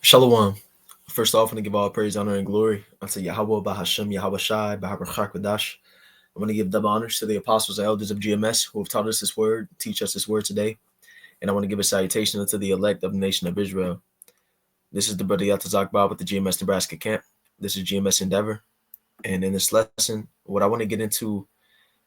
Shalom. First off, I want to give all praise, honor, and glory unto Yahweh, Bahashem, Yahweh Shai, Baharakak Wadash. I want to give double honors to the apostles and elders of GMS who have taught us this word, teach us this word today. And I want to give a salutation unto the elect of the nation of Israel. This is the brother Yatazakba with the GMS Nebraska camp. This is GMS Endeavor. And in this lesson, what I want to get into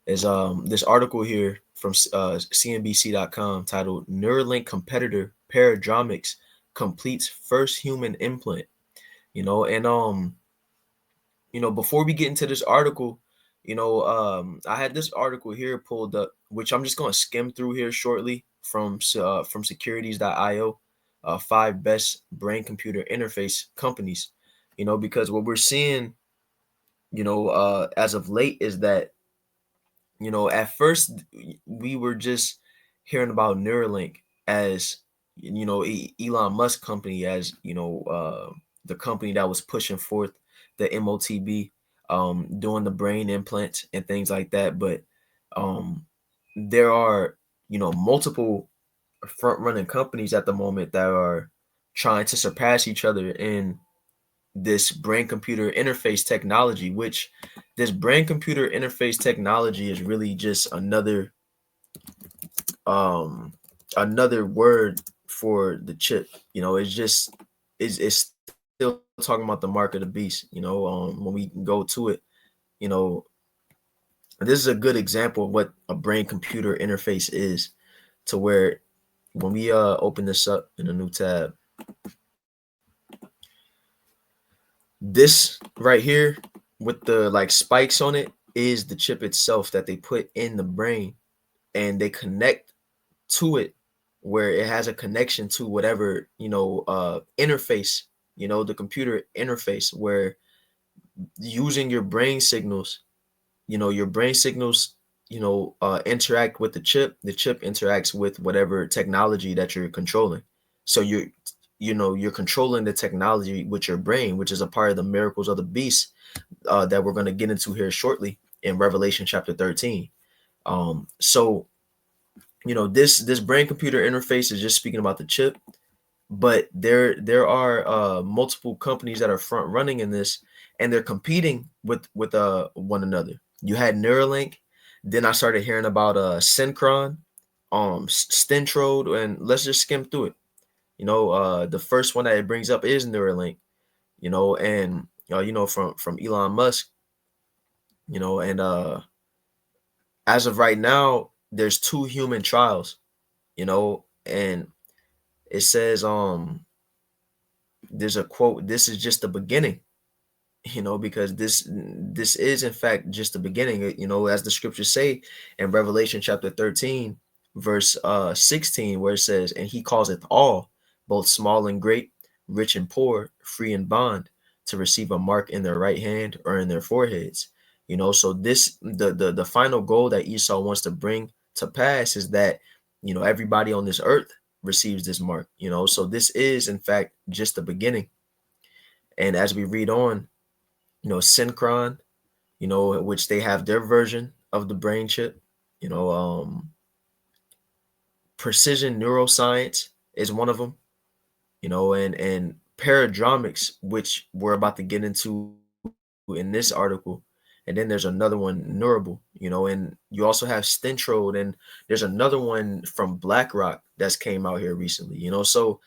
is this article here from CNBC.com titled Neuralink Competitor Paradromics Completes First Human Implant. Before we get into this article, I had this article here pulled up, which I'm just going to skim through here shortly from securities.io, five best brain computer interface companies, because what we're seeing, as of late is that, at first we were just hearing about Neuralink as, Elon Musk company as, the company that was pushing forth the MOTB, doing the brain implants and things like that. But there are, multiple front running companies at the moment that are trying to surpass each other in this brain computer interface technology, which this brain computer interface technology is really just another word for the chip. It's still talking about the mark of the beast. When we go to it, you know this is a good example of what a brain computer interface is, to where when we open this up in a new tab, this right here with the like spikes on it is the chip itself that they put in the brain, and they connect to it where it has a connection to whatever interface, the computer interface, where using your brain signals, your brain signals interact with the chip interacts with whatever technology that you're controlling. So you're controlling the technology with your brain, which is a part of the miracles of the beast, that we're going to get into here shortly in Revelation chapter 13. So this brain computer interface is just speaking about the chip, but there are multiple companies that are front running in this, and they're competing with one another. You had Neuralink, then I started hearing about Synchron, Stentrode, and let's just skim through it. The first one that it brings up is Neuralink, and from Elon Musk, and as of right now, there's two human trials, and it says there's a quote, this is just the beginning, because this is in fact just the beginning, as the scriptures say in Revelation chapter 13 verse 16, where it says, and he causeth all, both small and great, rich and poor, free and bond, to receive a mark in their right hand or in their foreheads. So this the final goal that Esau wants to bring to pass is that everybody on this earth receives this mark. So this is in fact just the beginning. And as we read on, Synchron, which they have their version of the brain chip, precision neuroscience is one of them, and paradromics, which we're about to get into in this article. And then there's another one, Neurable, and you also have Stentrode, and there's another one from BlackRock that's came out here recently, so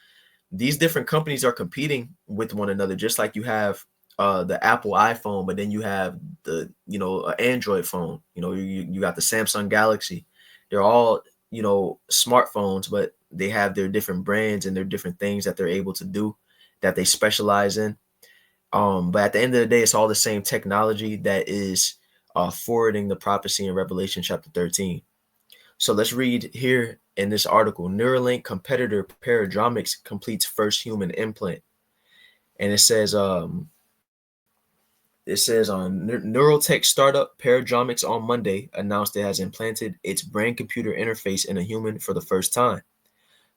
these different companies are competing with one another, just like you have the Apple iPhone, but then you have the Android phone. You got the Samsung Galaxy. They're all smartphones, but they have their different brands and their different things that they're able to do, that they specialize in. But at the end of the day, it's all the same technology that is forwarding the prophecy in Revelation chapter 13. So let's read here in this article: Neuralink competitor Paradromics completes first human implant. And it says on Neurotech startup Paradromics on Monday announced it has implanted its brain computer interface in a human for the first time.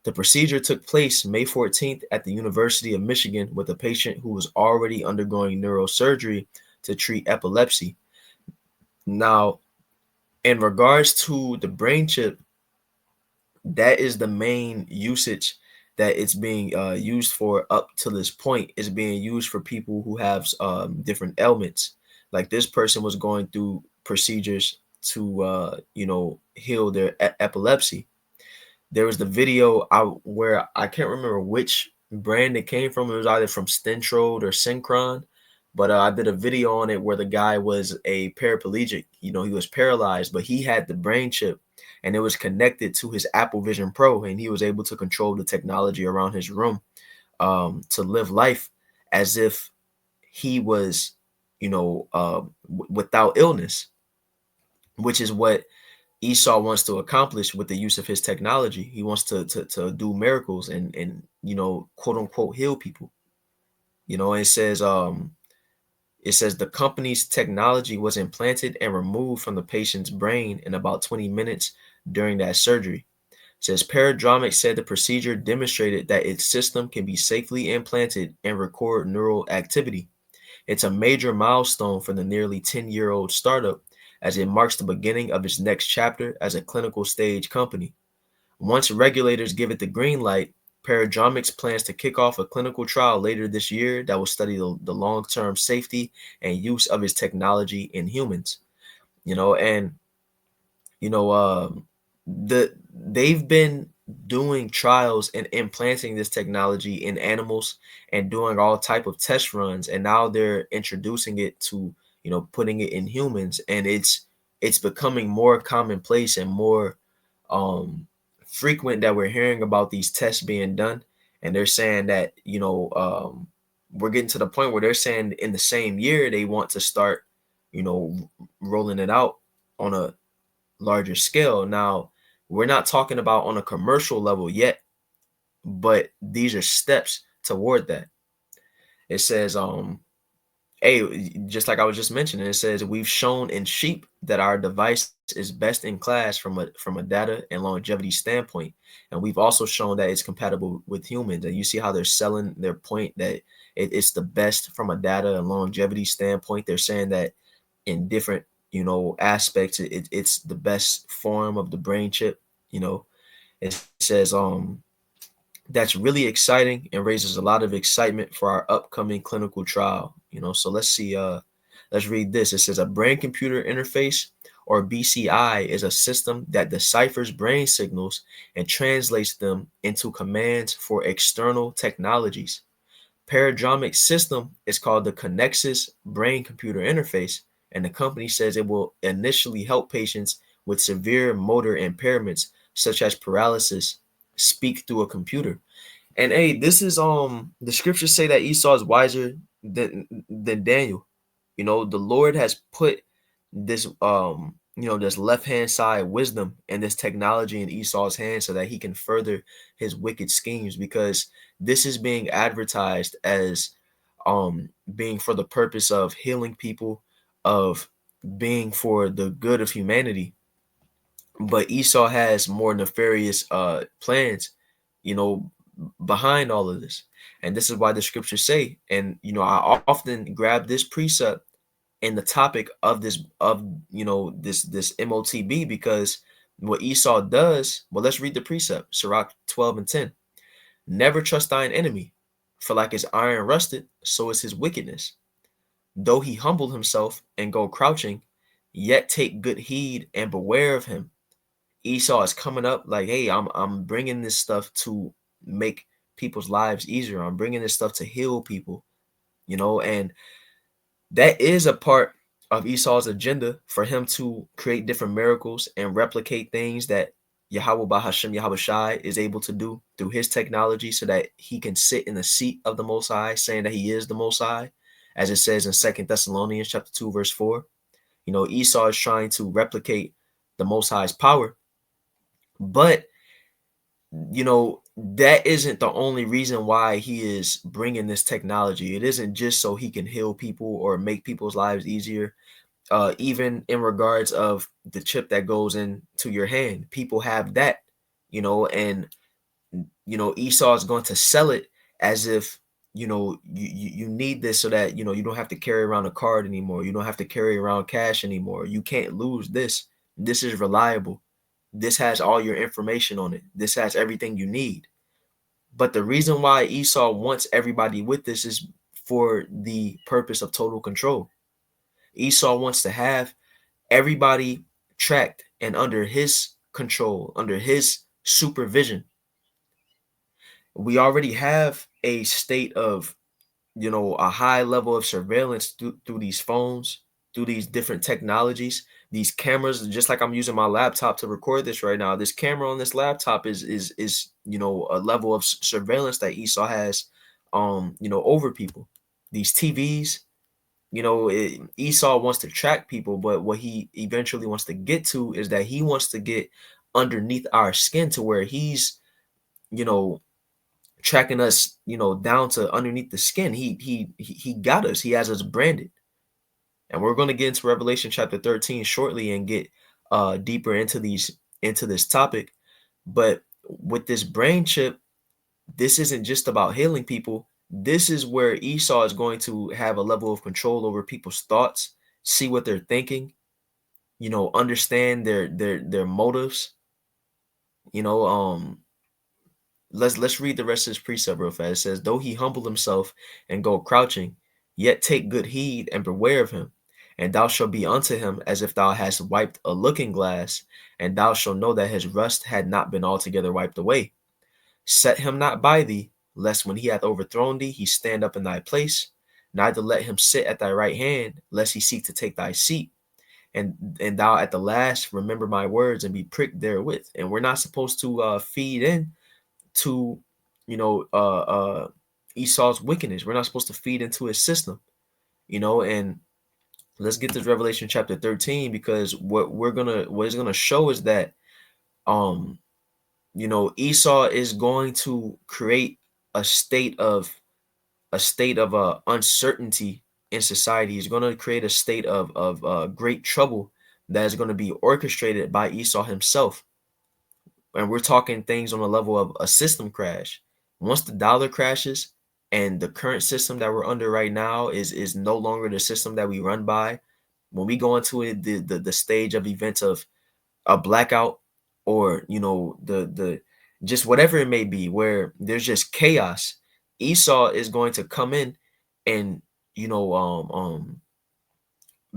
The procedure took place May 14th at the University of Michigan with a patient who was already undergoing neurosurgery to treat epilepsy. Now, in regards to the brain chip, that is the main usage that it's being used for up to this point is being used for people who have different ailments. Like this person was going through procedures to heal their epilepsy. There was the video where I can't remember which brand it came from. It was either from Stentrode or Synchron, but I did a video on it where the guy was a paraplegic. He was paralyzed, but he had the brain chip, and it was connected to his Apple Vision Pro, and he was able to control the technology around his room, to live life as if he was, without illness, which is what Esau wants to accomplish with the use of his technology. He wants to do miracles and quote unquote heal people. And it says the company's technology was implanted and removed from the patient's brain in about 20 minutes during that surgery. It says Paradromics said the procedure demonstrated that its system can be safely implanted and record neural activity. It's a major milestone for the nearly 10-year-old startup, as it marks the beginning of its next chapter as a clinical stage company. Once regulators give it the green light, Paradromics plans to kick off a clinical trial later this year that will study the long-term safety and use of its technology in humans. And you know, they've been doing trials and implanting this technology in animals and doing all type of test runs, and now they're introducing it to putting it in humans, and it's becoming more commonplace and more um frequent that we're hearing about these tests being done. And they're saying that we're getting to the point where they're saying in the same year they want to start rolling it out on a larger scale. Now, we're not talking about on a commercial level yet, but these are steps toward that. It says, hey, just like I was just mentioning, it says we've shown in sheep that our device is best in class from a data and longevity standpoint, and we've also shown that it's compatible with humans. And you see how they're selling their point that it's the best from a data and longevity standpoint. They're saying that in different aspects, it's the best form of the brain chip. It says that's really exciting and raises a lot of excitement for our upcoming clinical trial. So let's see, let's read this. It says a brain computer interface, or BCI, is a system that deciphers brain signals and translates them into commands for external technologies. Paradromic system is called the Connexus Brain Computer Interface, and the company says it will initially help patients with severe motor impairments such as paralysis speak through a computer. And hey, this is the scriptures say that Esau is wiser than Daniel. The Lord has put this this left hand side wisdom and this technology in Esau's hands so that he can further his wicked schemes, because this is being advertised as being for the purpose of healing people, of being for the good of humanity. But Esau has more nefarious plans, you know, behind all of this. And this is why the scriptures say, and I often grab this precept in the topic of this MOTB, because what Esau does, well, let's read the precept, Sirach 12:10. Never trust thine enemy, for like his iron rusted, so is his wickedness. Though he humble himself and go crouching, yet take good heed and beware of him. Esau is coming up like, hey, I'm bringing this stuff to make people's lives easier. I'm bringing this stuff to heal people, and that is a part of Esau's agenda, for him to create different miracles and replicate things that Yahweh Bahashem Yahweh Shai is able to do through his technology, so that he can sit in the seat of the Most High, saying that he is the Most High, as it says in 2 Thessalonians chapter 2, verse 4. Esau is trying to replicate the Most High's power, but that isn't the only reason why he is bringing this technology. It isn't just so he can heal people or make people's lives easier. Even in regards of the chip that goes into your hand, people have that, and Esau is going to sell it as if you need this, so that you don't have to carry around a card anymore. You don't have to carry around cash anymore. You can't lose this. This is reliable. This has all your information on it. This has everything you need. But the reason why Esau wants everybody with this is for the purpose of total control. Esau wants to have everybody tracked and under his control, under his supervision. We already have a state of, a high level of surveillance through these phones, through these different technologies, these cameras. Just like I'm using my laptop to record this right now, this camera on this laptop is a level of surveillance that Esau has, over people. These TVs, Esau wants to track people, but what he eventually wants to get to is that he wants to get underneath our skin to where he's, you know, tracking us, down to underneath the skin. He got us. He has us branded. And we're going to get into Revelation chapter 13 shortly and get deeper into this topic. But with this brain chip, this isn't just about healing people. This is where Esau is going to have a level of control over people's thoughts, see what they're thinking, understand their motives. You know, let's read the rest of this precept real fast. It says, though he humble himself and go crouching, yet take good heed and beware of him. And thou shalt be unto him as if thou hast wiped a looking glass, and thou shalt know that his rust had not been altogether wiped away. Set him not by thee, lest when he hath overthrown thee, he stand up in thy place. Neither let him sit at thy right hand, lest he seek to take thy seat. And thou at the last remember my words and be pricked therewith. And we're not supposed to feed in to, you know, uh, uh, Esau's wickedness. We're not supposed to feed into his system, and let's get to Revelation chapter 13, because what it's gonna show is that um Esau is going to create a state of uncertainty in society. He's going to create a state of great trouble that is going to be orchestrated by Esau himself. And we're talking things on the level of a system crash. Once the dollar crashes and the current system that we're under right now is no longer the system that we run by, when we go into it, the stage of events of a blackout, or the just whatever it may be, where there's just chaos, Esau is going to come in and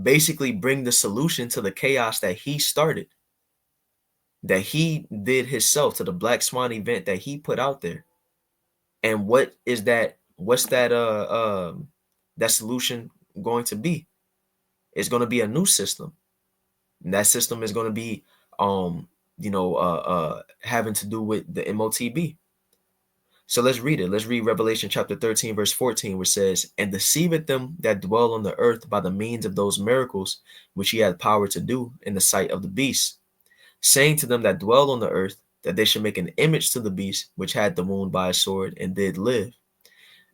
basically bring the solution to the chaos that he started, that he did himself, to the black swan event that he put out there. And what's that solution going to be? It's going to be a new system. And that system is going to be having to do with the MOTB. So let's read it. Let's read Revelation chapter 13, verse 14, which says, and deceiveth them that dwell on the earth by the means of those miracles which he had power to do in the sight of the beast, saying to them that dwell on the earth that they should make an image to the beast which had the wound by a sword and did live.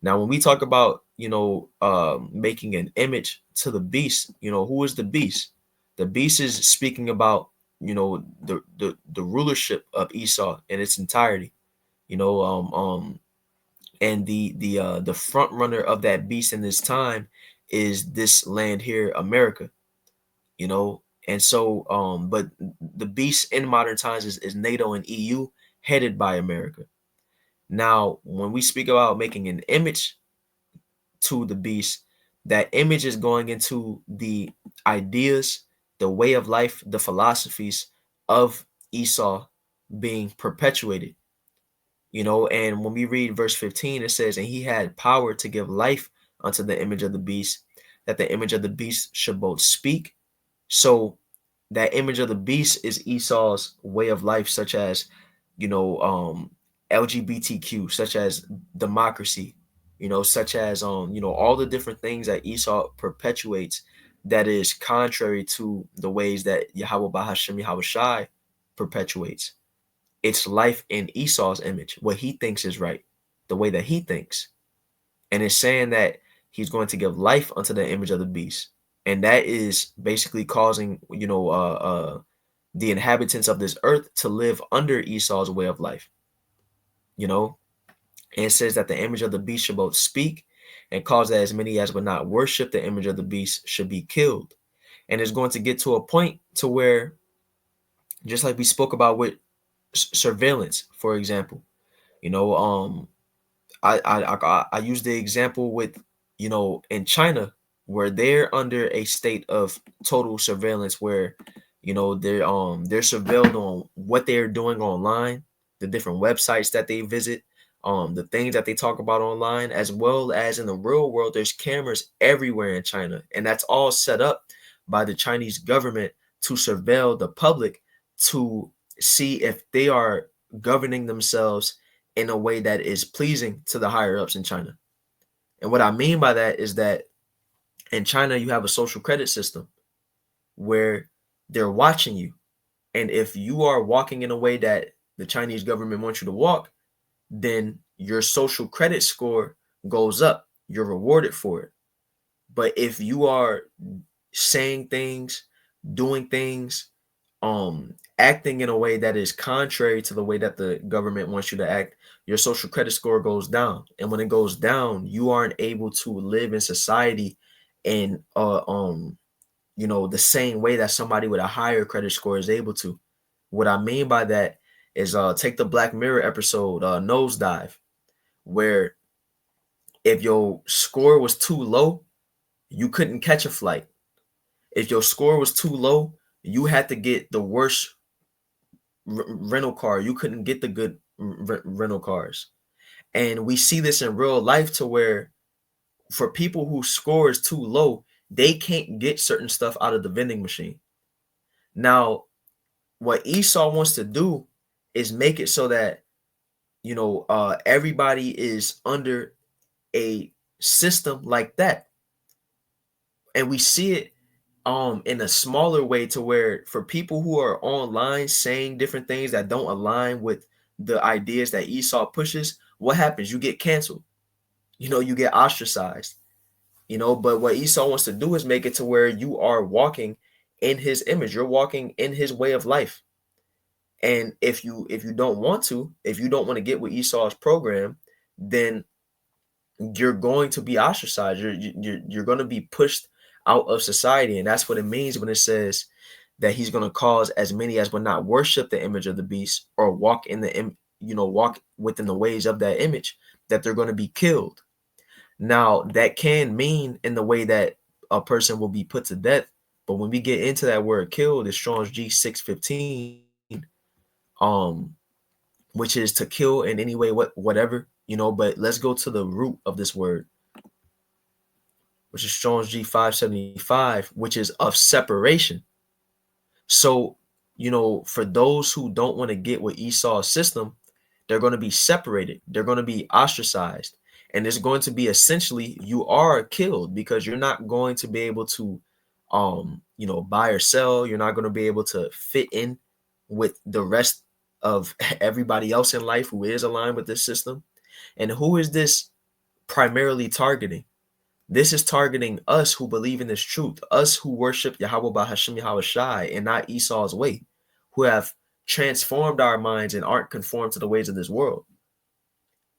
Now, when we talk about, making an image to the beast, who is the beast? The beast is speaking about, the rulership of Esau in its entirety, and the front runner of that beast in this time is this land here, America, and so, but the beast in modern times is NATO and EU, headed by America. Now, when we speak about making an image to the beast, that image is going into the ideas, the way of life, the philosophies of Esau being perpetuated. And when we read verse 15, it says, and he had power to give life unto the image of the beast, that the image of the beast should both speak. So that image of the beast is Esau's way of life, such as, LGBTQ, such as democracy, such as, all the different things that Esau perpetuates that is contrary to the ways that Yahweh Bahashim Yahweh Shai perpetuates. It's life in Esau's image, what he thinks is right, the way that he thinks. And it's saying that he's going to give life unto the image of the beast. And that is basically causing, the inhabitants of this earth to live under Esau's way of life, and it says that the image of the beast should both speak and cause that as many as would not worship the image of the beast should be killed. And it's going to get to a point to where, just like we spoke about with surveillance, for example, I use the example with, in China, where they're under a state of total surveillance, where they're surveilled on what they're doing online, the different websites that they visit, the things that they talk about online, as well as in the real world. There's cameras everywhere in China, and that's all set up by the Chinese government to surveil the public, to see if they are governing themselves in a way that is pleasing to the higher ups in China. And what I mean by that is that in China, you have a social credit system where they're watching you. And if you are walking in a way that the Chinese government wants you to walk, then your social credit score goes up. You're rewarded for it. But if you are saying things, doing things, acting in a way that is contrary to the way that the government wants you to act, your social credit score goes down. And when it goes down, you aren't able to live in society in the same way that somebody with a higher credit score is able to. What I mean by that is take the Black Mirror episode Nosedive, where if your score was too low, you couldn't catch a flight. If your score was too low, you had to get the worst rental car. You couldn't get the good rental cars. And we see this in real life, to where for people whose score is too low, they can't get certain stuff out of the vending machine. Now, what Esau wants to do is make it so that everybody is under a system like that. And we see it in a smaller way, to where for people who are online saying different things that don't align with the ideas that Esau pushes, what happens? You get canceled. You get ostracized. But what Esau wants to do is make it to where you are walking in his image. You're walking in his way of life. And if you don't want to, if you don't want to get with Esau's program, then you're going to be ostracized. You're going to be pushed out of society. And that's what it means when it says that he's going to cause as many as will not worship the image of the beast, or walk in walk within the ways of that image, that they're going to be killed. Now, that can mean in the way that a person will be put to death, but when we get into that word killed, it's Strong's G 615, um which is to kill in any way, whatever. But let's go to the root of this word, which is Strong's G 575, which is of separation. So, for those who don't want to get with Esau's system, they're going to be separated. They're going to be ostracized. And it's going to be essentially, you are killed, because you're not going to be able to, buy or sell. You're not going to be able to fit in with the rest of everybody else in life who is aligned with this system. And who is this primarily targeting? This is targeting us who believe in this truth, us who worship Yahweh Bahashim Yahweh Shai and not Esau's way, who have transformed our minds and aren't conformed to the ways of this world.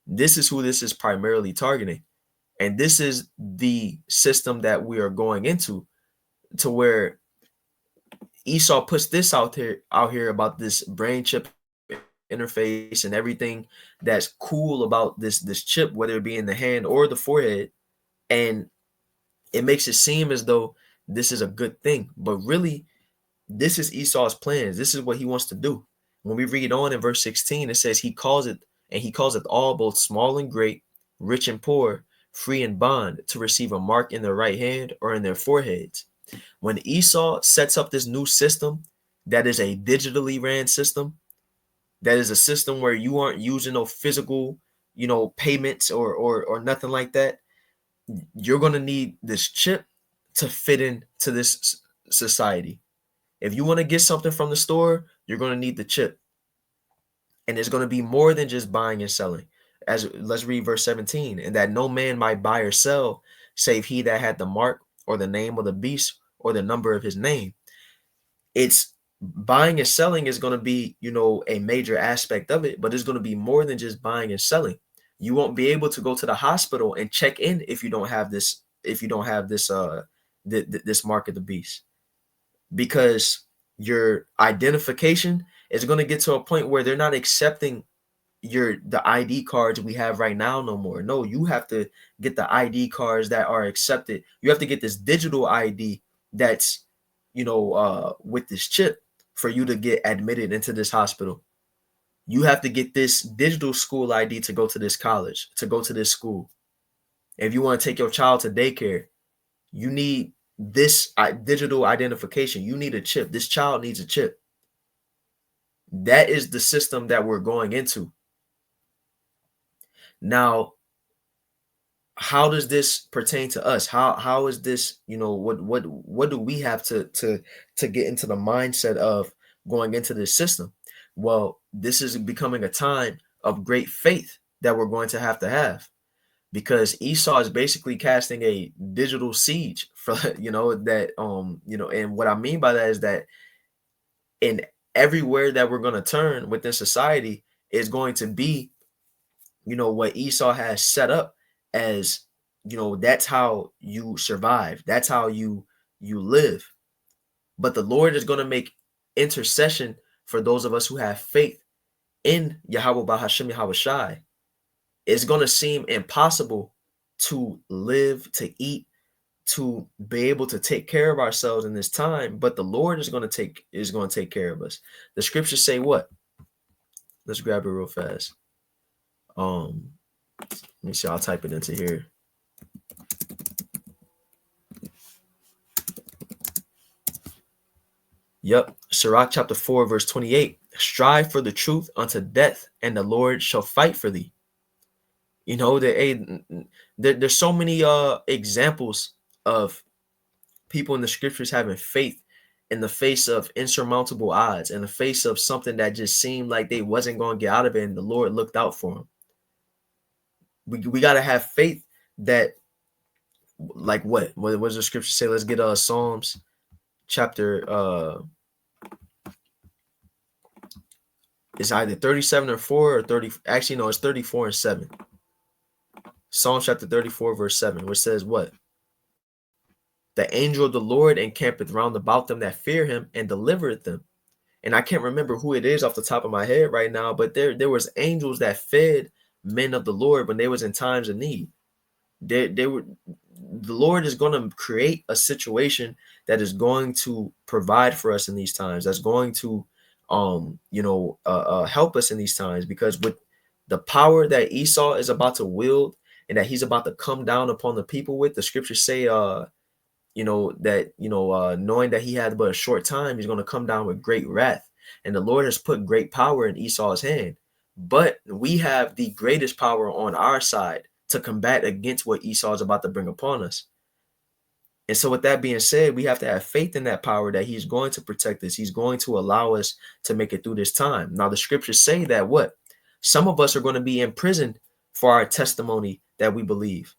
This is who this is primarily targeting. And this is the system that we are going into, to where Esau puts this out here about this brain chip interface and everything that's cool about this chip, whether it be in the hand or the forehead. And it makes it seem as though this is a good thing, but really, this is Esau's plans. This is what he wants to do. When we read on in verse 16, it says he calls it all, both small and great, rich and poor, free and bond, to receive a mark in their right hand or in their foreheads. When Esau sets up this new system, that is a digitally ran system, that is a system where you aren't using no physical, payments or nothing like that. You're going to need this chip to fit into this society. If you want to get something from the store, you're going to need the chip. And it's going to be more than just buying and selling. As let's read verse 17, and that no man might buy or sell, save he that had the mark or the name of the beast or the number of his name. It's buying and selling is going to be, a major aspect of it, but it's going to be more than just buying and selling. You won't be able to go to the hospital and check in if you don't have this, this mark of the beast, because your identification is going to get to a point where they're not accepting the ID cards we have right now no more. No, you have to get the ID cards that are accepted. You have to get this digital ID that's, with this chip for you to get admitted into this hospital. You have to get this digital school ID to go to this college, to go to this school. If you want to take your child to daycare, you need this digital identification. You need a chip. This child needs a chip. That is the system that we're going into. Now, how does this pertain to us? How is this, what do we have to get into the mindset of going into this system? Well, this is becoming a time of great faith that we're going to have, because Esau is basically casting a digital siege for and what I mean by that is that in everywhere that we're going to turn within society is going to be, what Esau has set up as, that's how you survive, that's how you live. But the Lord is going to make intercession for those of us who have faith in Yahweh Bahashem Yahweh Shai. It's going to seem impossible to live, to eat, to be able to take care of ourselves in this time, but the Lord is going to take care of us. The scriptures say what? Let's grab it real fast. Let me see. I'll type it into here. Yep. Sirach chapter 4, verse 28. Strive for the truth unto death, and the Lord shall fight for thee. There's so many examples of people in the scriptures having faith in the face of insurmountable odds, in the face of something that just seemed like they wasn't going to get out of it, and the Lord looked out for them. We got to have faith that, like what does the scripture say? Let's get Psalms chapter it's either 37 or 4 or 30. Actually, no, it's 34 and 7. Psalm chapter 34, verse 7, which says what? The angel of the Lord encampeth round about them that fear him and delivereth them. And I can't remember who it is off the top of my head right now, but there was angels that fed men of the Lord when they was in times of need. The Lord is going to create a situation that is going to provide for us in these times. That's going to help us in these times, because with the power that Esau is about to wield and that he's about to come down upon the people with, the scriptures say knowing that he had but a short time, he's going to come down with great wrath. And the Lord has put great power in Esau's hand. But we have the greatest power on our side to combat against what Esau is about to bring upon us. And so with that being said, we have to have faith in that power that he's going to protect us. He's going to allow us to make it through this time. Now, the scriptures say that what? Some of us are going to be imprisoned for our testimony that we believe.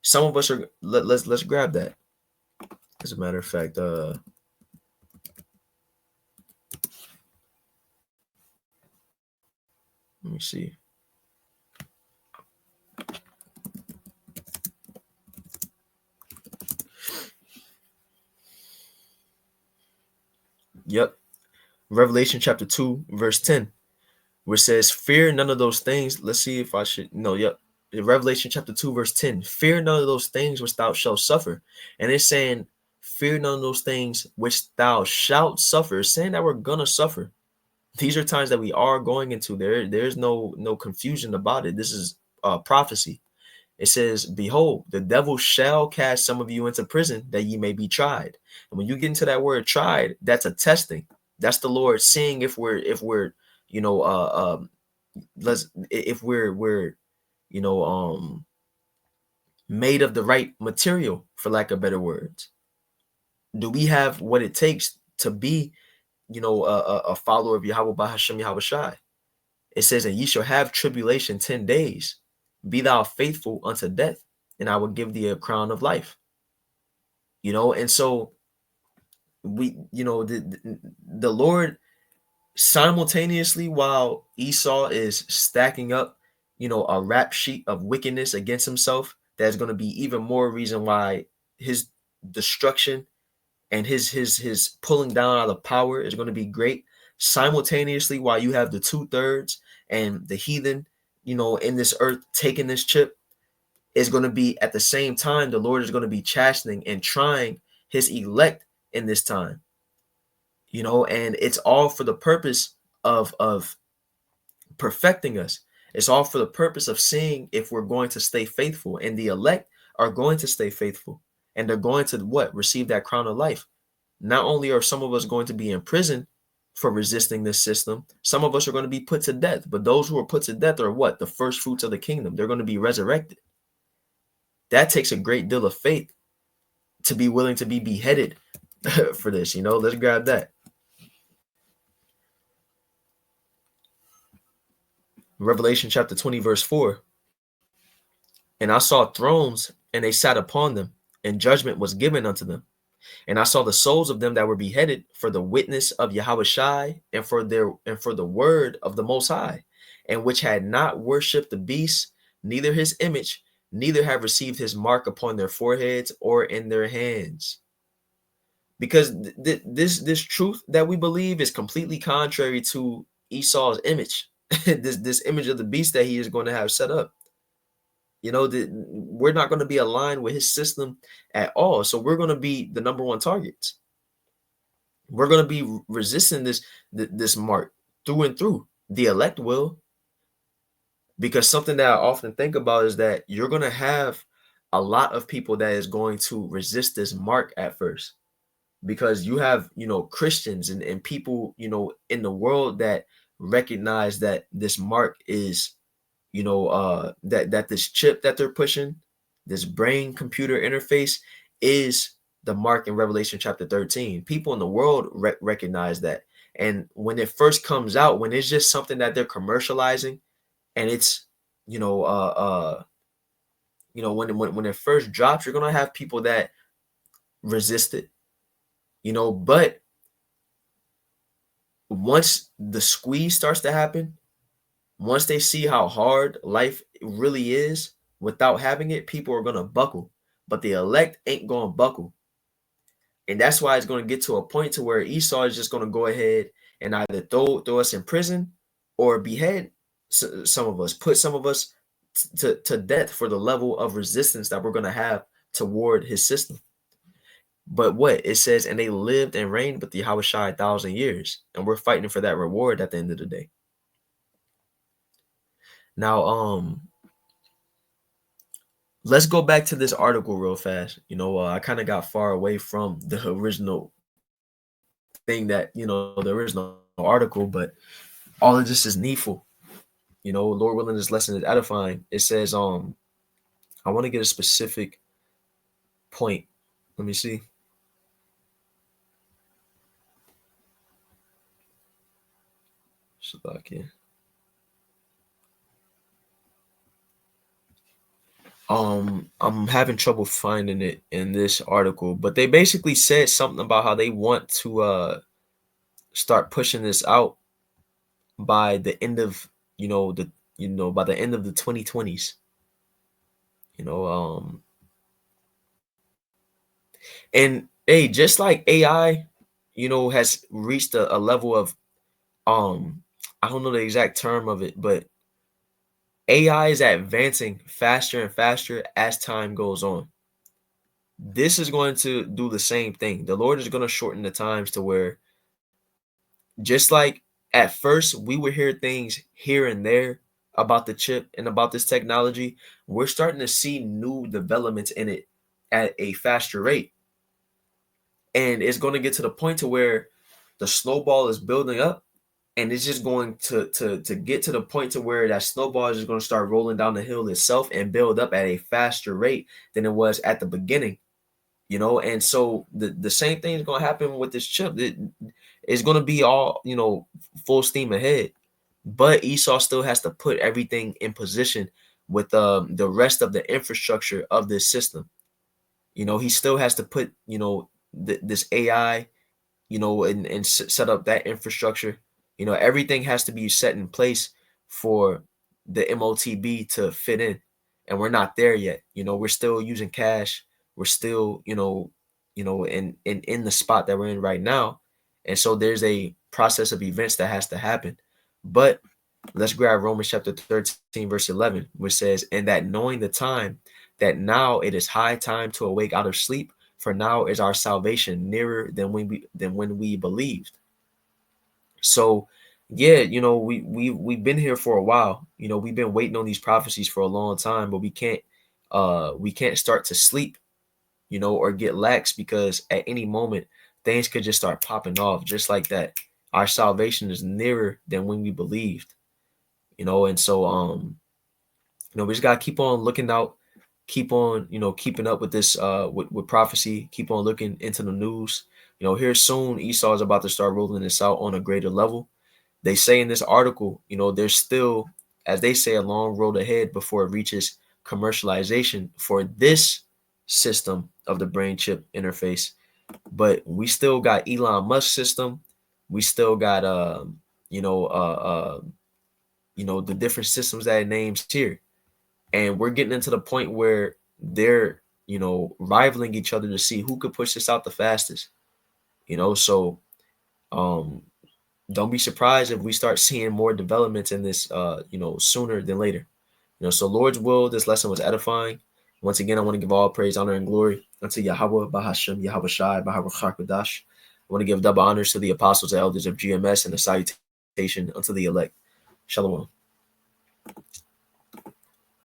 Some of us are, let's grab that. As a matter of fact, let me see. Yep. Revelation chapter 2, verse 10, where it says, fear none of those things. Let's see if I should. No, yep. Revelation chapter 2, verse 10. Fear none of those things which thou shalt suffer. And it's saying, fear none of those things which thou shalt suffer. It's saying that we're going to suffer. These are times that we are going into. There's no confusion about it. This is prophecy. It says, behold, the devil shall cast some of you into prison that ye may be tried. And when you get into that word tried, that's a testing. That's the Lord seeing if we're made of the right material, for lack of better words. Do we have what it takes to be, a follower of Yahweh Bahashem Yahweh Shai? It says, and ye shall have tribulation 10 days. Be thou faithful unto death, and I will give thee a crown of life. And so we, the Lord, simultaneously, while Esau is stacking up, a rap sheet of wickedness against himself, that's going to be even more reason why his destruction and his pulling down out of power is going to be great. Simultaneously, while you have the 2/3 and the heathen, in this earth taking this chip, is going to be at the same time the Lord is going to be chastening and trying his elect in this time. And it's all for the purpose of perfecting us. It's all for the purpose of seeing if we're going to stay faithful, and the elect are going to stay faithful, and they're going to what? Receive that crown of life. Not only are some of us going to be in prison for resisting this system, some of us are going to be put to death, but those who are put to death are what? The first fruits of the kingdom. They're going to be resurrected. That takes a great deal of faith to be willing to be beheaded for this. Let's grab that. Revelation chapter 20, verse 4. And I saw thrones, and they sat upon them, and judgment was given unto them. And I saw the souls of them that were beheaded for the witness of Yahushai, and for the word of the Most High, and which had not worshipped the beast, neither his image, neither have received his mark upon their foreheads or in their hands. Because this truth that we believe is completely contrary to Esau's image, this image of the beast that he is going to have set up. We're not going to be aligned with his system at all. So we're going to be the number one targets. We're going to be resisting this mark through and through. The elect will. Because something that I often think about is that you're going to have a lot of people that is going to resist this mark at first. Because you have, Christians and people, in the world that recognize that this mark is, that this chip that they're pushing, this brain computer interface, is the mark in Revelation chapter 13. People in the world recognize that. And when it first comes out, when it's just something that they're commercializing, and it's, when it first drops, you're going to have people that resist it, but once the squeeze starts to happen, once they see how hard life really is without having it, people are going to buckle. But the elect ain't going to buckle. And that's why it's going to get to a point to where Esau is just going to go ahead and either throw us in prison or behead some of us, put some of us to death for the level of resistance that we're going to have toward his system. But what it says, and they lived and reigned with the Yahushua 1,000 years, and we're fighting for that reward at the end of the day. Now, let's go back to this article real fast. I kind of got far away from the original thing that, the original article, but all of this is needful. Lord willing, this lesson is edifying. It says, I want to get a specific point. Let me see. Okay. I'm having trouble finding it in this article, but they basically said something about how they want to start pushing this out by the end of by the end of the 2020s. And hey, just like AI, has reached a level of I don't know the exact term of it, but AI is advancing faster and faster as time goes on. This is going to do the same thing. The Lord is going to shorten the times to where, just like at first we would hear things here and there about the chip and about this technology, we're starting to see new developments in it at a faster rate. And it's going to get to the point to where the snowball is building up, and it's just going to get to the point to where that snowball is just going to start rolling down the hill itself and build up at a faster rate than it was at the beginning. And so the same thing is going to happen with this chip. It's going to be all, full steam ahead, but Esau still has to put everything in position with the rest of the infrastructure of this system. He still has to put, this AI, and set up that infrastructure. Everything has to be set in place for the MOTB to fit in, and we're not there yet. We're still using cash. We're still, in the spot that we're in right now, and so there's a process of events that has to happen. But Let's grab Romans chapter 13, verse 11, which says, and that knowing the time, that now it is high time to awake out of sleep, for now is our salvation nearer than when we believed. So yeah, we've been here for a while. We've been waiting on these prophecies for a long time, but we can't start to sleep, or get lax, because at any moment things could just start popping off just like that. Our salvation is nearer than when we believed, and so we just gotta keep on looking out, keep on, keeping up with this with prophecy, keep on looking into the news. Here soon Esau is about to start rolling this out on a greater level. They say in this article, there's still, as they say, a long road ahead before it reaches commercialization for this system of the brain chip interface. But we still got Elon Musk system. We still got you know, the different systems that it names here. And we're getting into the point where they're, rivaling each other to see who could push this out the fastest. So um don't be surprised if we start seeing more developments in this sooner than later. So Lord's will, this lesson was edifying. Once again, I want to give all praise, honor, and glory unto Yahweh, Bahashem, Yahweh Shai, Bahawah Chakadash. I want to give double honors to the apostles and elders of GMS, and a salutation unto the elect. Shalom.